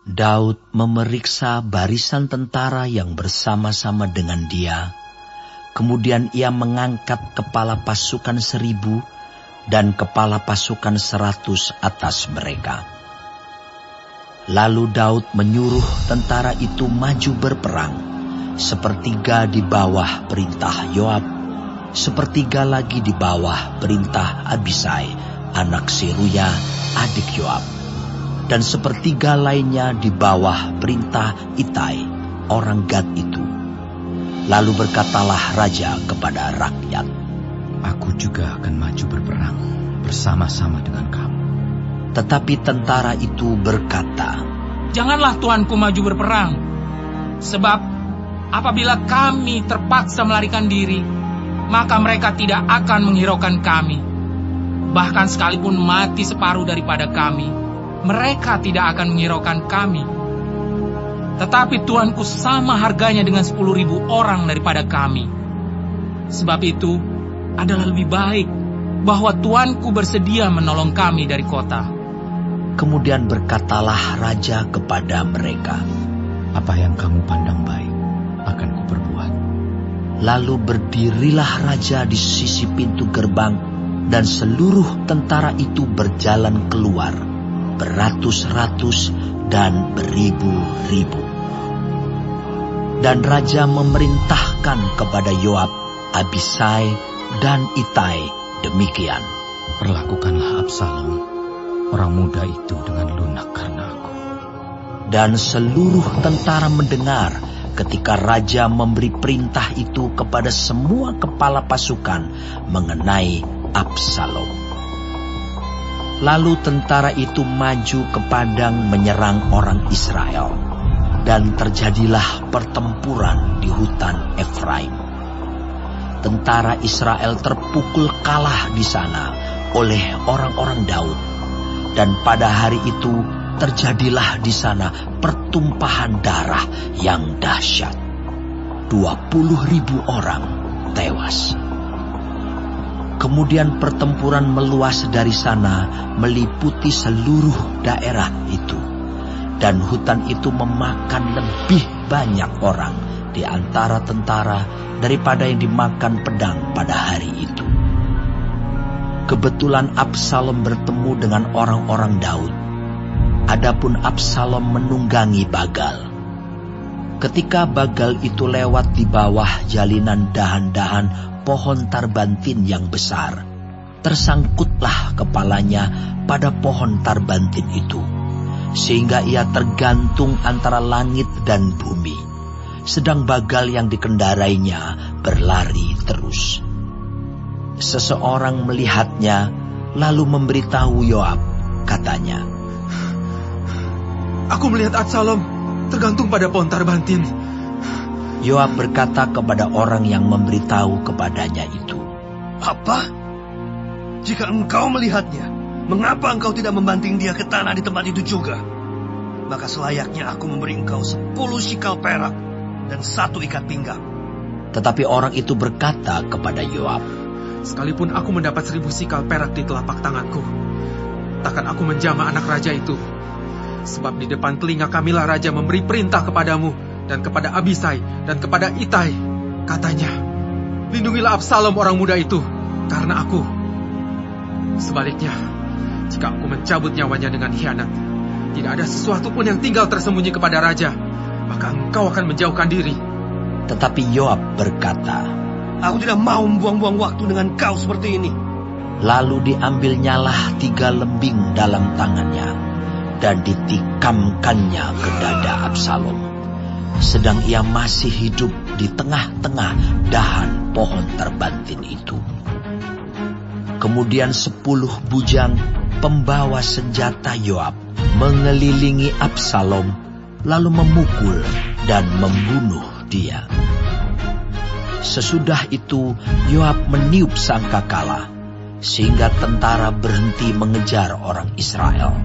Daud memeriksa barisan tentara yang bersama-sama dengan dia. Kemudian ia mengangkat kepala pasukan 1.000 dan kepala pasukan 100 atas mereka. Lalu Daud menyuruh tentara itu maju berperang, sepertiga di bawah perintah Yoab, sepertiga lagi di bawah perintah Abisai, anak Seruya, adik Yoab, dan sepertiga lainnya di bawah perintah Itai, orang Gad itu. Lalu berkatalah raja kepada rakyat, "Aku juga akan maju berperang bersama-sama dengan kamu." Tetapi tentara itu berkata, "Janganlah tuanku maju berperang, sebab apabila kami terpaksa melarikan diri, maka mereka tidak akan menghiraukan kami. Bahkan sekalipun mati separuh daripada kami, mereka tidak akan menghiraukan kami. Tetapi tuanku sama harganya dengan 10.000 orang daripada kami. Sebab itu adalah lebih baik bahwa tuanku bersedia menolong kami dari kota." Kemudian berkatalah raja kepada mereka, "Apa yang kamu pandang baik akan kuperbuat." Lalu berdirilah raja di sisi pintu gerbang, dan seluruh tentara itu berjalan keluar, beratus-ratus dan beribu-ribu. Dan raja memerintahkan kepada Yoab, Abisai, dan Itai demikian, "Perlakukanlah Absalom, orang muda itu, dengan lunak karena aku." Dan seluruh tentara mendengar ketika raja memberi perintah itu kepada semua kepala pasukan mengenai Absalom. Lalu tentara itu maju ke padang menyerang orang Israel, dan terjadilah pertempuran di hutan Efraim. Tentara Israel terpukul kalah di sana oleh orang-orang Daud, dan pada hari itu terjadilah di sana pertumpahan darah yang dahsyat. 20.000 orang tewas. Kemudian pertempuran meluas dari sana meliputi seluruh daerah itu, dan hutan itu memakan lebih banyak orang di antara tentara daripada yang dimakan pedang pada hari itu. Kebetulan Absalom bertemu dengan orang-orang Daud. Adapun Absalom menunggangi Bagal. Ketika Bagal itu lewat di bawah jalinan dahan-dahan pohon tarbantin yang besar, tersangkutlah kepalanya pada pohon tarbantin itu, sehingga ia tergantung antara langit dan bumi, sedang Bagal yang dikendarainya berlari terus. Seseorang melihatnya, lalu memberitahu Yoab, katanya, "Aku melihat Absalom tergantung pada pohon tarbantin." Yoab berkata kepada orang yang memberitahu kepadanya itu, "Apa? Jika engkau melihatnya, mengapa engkau tidak membanting dia ke tanah di tempat itu juga? Maka selayaknya aku memberi engkau 10 sikal perak dan 1 ikat pinggang." Tetapi orang itu berkata kepada Yoab, "Sekalipun aku mendapat 1000 sikal perak di telapak tanganku, takkan aku menjamah anak raja itu. Sebab di depan telinga kamilah raja memberi perintah kepadamu dan kepada Abisai dan kepada Itai. Katanya, lindungilah Absalom orang muda itu karena aku. Sebaliknya, jika aku mencabut nyawanya dengan khianat, tidak ada sesuatu pun yang tinggal tersembunyi kepada raja, maka engkau akan menjauhkan diri." Tetapi Yoab berkata, "Aku tidak mau membuang-buang waktu dengan kau seperti ini." Lalu diambilnyalah 3 lembing dalam tangannya, dan ditikamkannya ke dada Absalom, sedang ia masih hidup di tengah-tengah dahan pohon tarbantin itu. Kemudian 10 bujang pembawa senjata Yoab mengelilingi Absalom, lalu memukul dan membunuh dia. Sesudah itu Yoab meniup sangkakala, sehingga tentara berhenti mengejar orang Israel,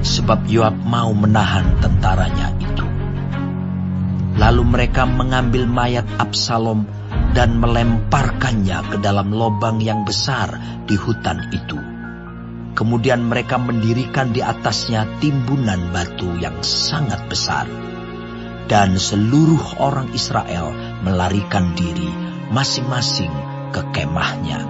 sebab Yoab mau menahan tentaranya itu. Lalu mereka mengambil mayat Absalom dan melemparkannya ke dalam lobang yang besar di hutan itu. Kemudian mereka mendirikan di atasnya timbunan batu yang sangat besar. Dan seluruh orang Israel melarikan diri masing-masing ke kemahnya.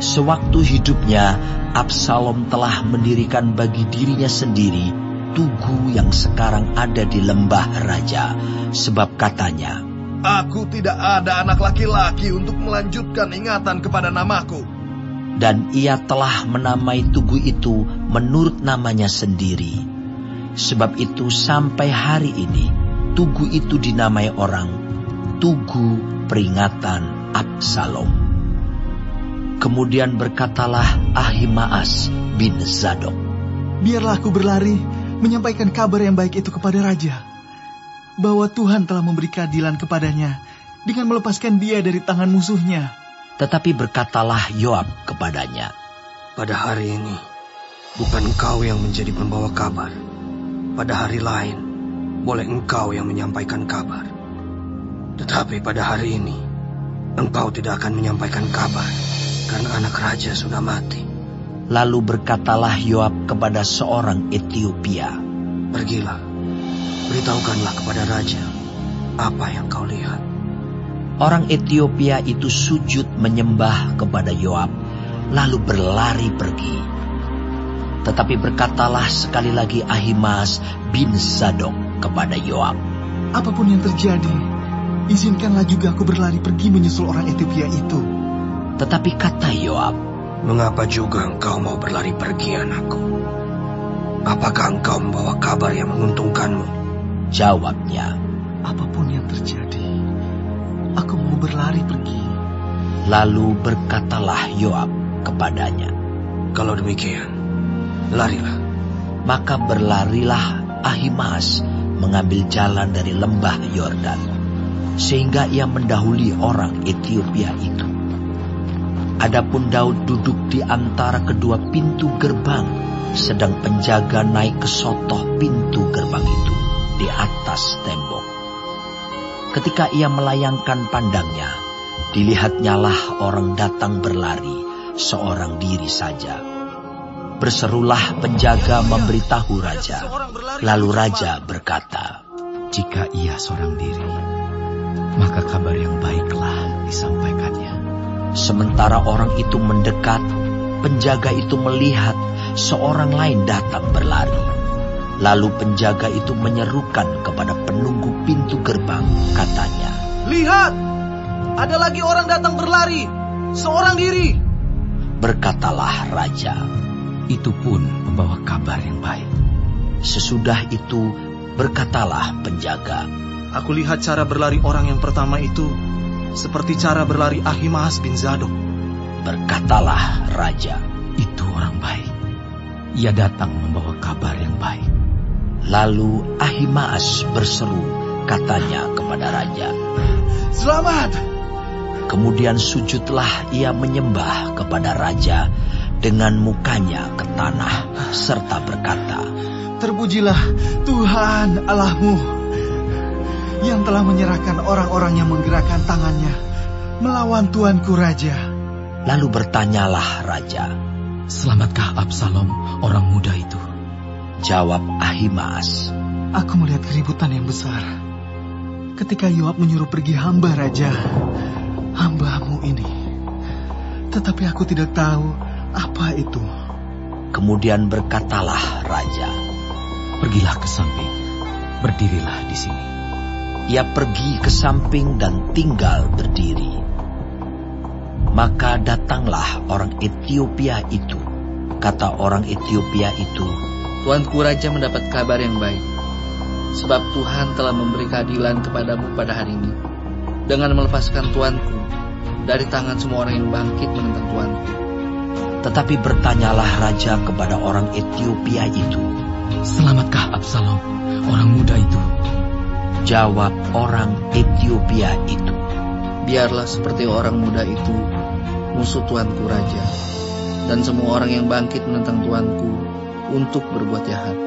Sewaktu hidupnya, Absalom telah mendirikan bagi dirinya sendiri tugu yang sekarang ada di lembah raja. Sebab katanya, Aku tidak ada anak laki-laki untuk melanjutkan ingatan kepada namaku. Dan ia telah menamai tugu itu menurut namanya sendiri. Sebab itu sampai hari ini, tugu itu dinamai orang Tugu Peringatan Absalom. Kemudian berkatalah Ahimaas bin Zadok, Biarlah aku berlari menyampaikan kabar yang baik itu kepada raja, bahwa Tuhan telah memberi keadilan kepadanya dengan melepaskan dia dari tangan musuhnya. Tetapi berkatalah Yoab kepadanya, Pada hari ini, bukan engkau yang menjadi pembawa kabar. Pada hari lain, boleh engkau yang menyampaikan kabar. Tetapi pada hari ini, engkau tidak akan menyampaikan kabar, karena anak raja sudah mati. Lalu berkatalah Yoab kepada seorang Etiopia, Pergilah, beritahukanlah kepada raja apa yang kau lihat. Orang Etiopia itu sujud menyembah kepada Yoab, lalu berlari pergi. Tetapi berkatalah sekali lagi Ahimaas bin Zadok kepada Yoab, Apapun yang terjadi, izinkanlah juga aku berlari pergi menyusul orang Etiopia itu. Tetapi kata Yoab, Mengapa juga engkau mau berlari pergi, anakku? Apakah engkau membawa kabar yang menguntungkanmu? Jawabnya, Apapun yang terjadi, aku mau berlari pergi. Lalu berkatalah Yoab kepadanya, Kalau demikian, larilah. Maka berlarilah Ahimaas mengambil jalan dari lembah Yordan, sehingga ia mendahului orang Etiopia itu. Adapun Daud duduk di antara kedua pintu gerbang, sedang penjaga naik ke sotoh pintu gerbang itu di atas tembok. Ketika ia melayangkan pandangnya, dilihatnyalah orang datang berlari, seorang diri saja. Berserulah penjaga memberitahu raja. Lalu raja berkata, Jika ia seorang diri, maka kabar yang baiklah disampaikannya. Sementara orang itu mendekat, penjaga itu melihat seorang lain datang berlari. Lalu penjaga itu menyerukan kepada penunggu pintu gerbang, katanya, Lihat, ada lagi orang datang berlari, seorang diri. Berkatalah raja, Itu pun membawa kabar yang baik. Sesudah itu berkatalah penjaga, Aku lihat cara berlari orang yang pertama itu seperti cara berlari Ahimaas bin Zadok. Berkatalah raja, Itu orang baik. Ia datang membawa kabar yang baik. Lalu Ahimaas berseru, katanya kepada raja, Selamat! Kemudian sujudlah ia menyembah kepada raja dengan mukanya ke tanah, serta berkata, Terpujilah Tuhan Allahmu, yang telah menyerahkan orang-orang yang menggerakkan tangannya melawan tuanku raja. Lalu bertanyalah raja, Selamatkah Absalom, orang muda itu? Jawab Ahimaas, Aku melihat keributan yang besar ketika Yoab menyuruh pergi hamba raja, hambamu ini. Tetapi aku tidak tahu apa itu. Kemudian berkatalah raja, Pergilah ke samping, berdirilah di sini. Ia pergi ke samping dan tinggal berdiri. Maka datanglah orang Etiopia itu. Kata orang Etiopia itu, Tuanku Raja mendapat kabar yang baik, sebab Tuhan telah memberi keadilan kepadamu pada hari ini, dengan melepaskan tuanku dari tangan semua orang yang bangkit menentang tuanku. Tetapi bertanyalah raja kepada orang Etiopia itu, Selamatkah Absalom, orang muda itu? Jawab orang Etiopia itu, Biarlah seperti orang muda itu musuh tuanku Raja, dan semua orang yang bangkit menentang tuanku untuk berbuat jahat.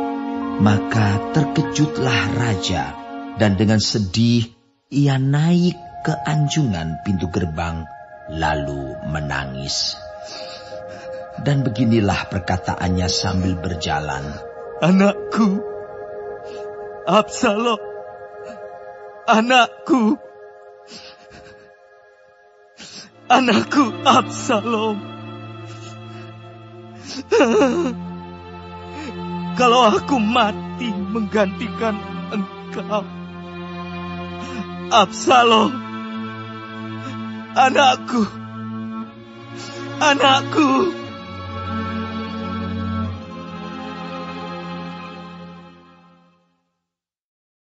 Maka terkejutlah raja, dan dengan sedih ia naik ke anjungan pintu gerbang, lalu menangis. Dan beginilah perkataannya sambil berjalan. Anakku, Absalom, anakku, anakku Absalom. Kalau aku mati menggantikan engkau, Absalom, anakku, anakku.